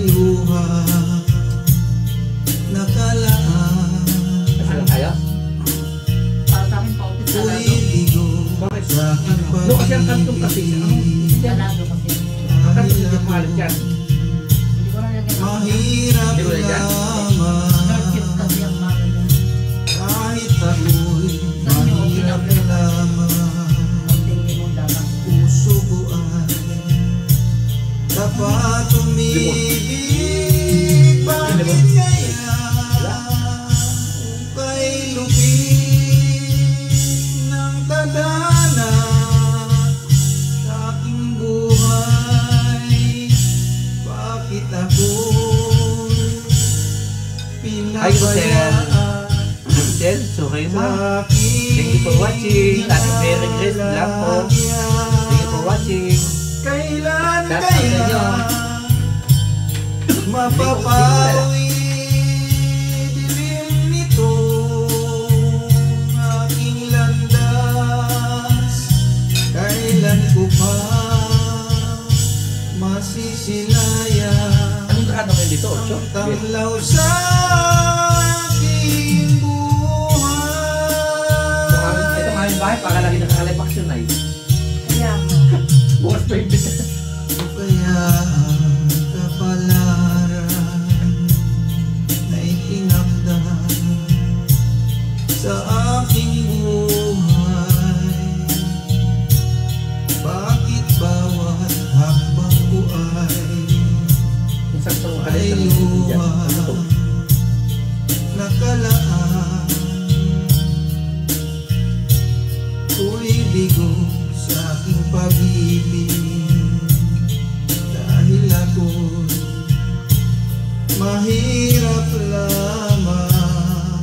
luha nakalaan. Ano tayo? Para sa akin, pautit sa lado. Tuwigo sa aking No, kasi ang kantong kasi Sa lado kasi. ang kantong hindi mahalit yan. Hindi ko na lagyan. mahirap Di ba yan? lamang Nurkit kasi ang mga ganyan. kahit ako'y mahirap lamang. Konting limon dapat. Puso ko ay dapat umibig. Bakit kaya ukay lupit ng tadhana sa aking buhay? Bakit ako'y Hi, Jose. pinabayaan Then, so kayo sa ma. aking Thank you for watching. Happy Merry Christmas lang po. Thank you for watching. Kailan Shout out sa kaya inyo. mapapawi dilim nito aking landas? Kailan ko pa masisilayan Anong grado kayo dito? 8? ang tanglaw sa aking buhay? Ito nga yung bahay. Para lagi nakakalipak yun ay. Kaya mo. Bukas pa yung bisa. Kaya ang kapalaran na itinakda sa aking buhay, bakit bawat hakbang ko Yung saktong ay kalit ng luha ano to? nakalaan? Ko'y bigo sa aking pag-ibig dahil ako'y mahirap lamang.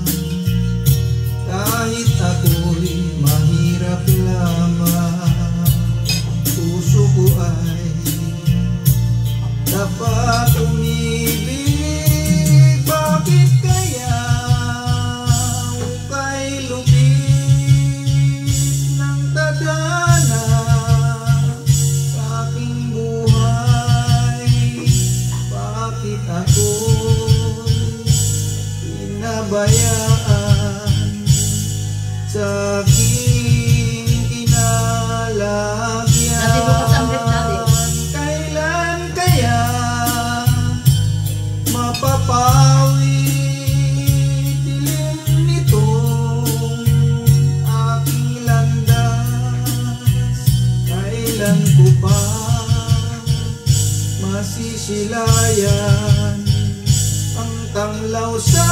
Kahit ako'y mahirap lamang, puso ko ay dapat umibig. Bakit kaya ukay lupit ng tadhana sa aking buhay? Bakit ako'y pinabayaan sa aking kinalagyan? Dati bukas ang grip dati. Kailan kaya mapapawi dilim nito aking landas? Kailan ko pa masisilayan ang tanglaw sa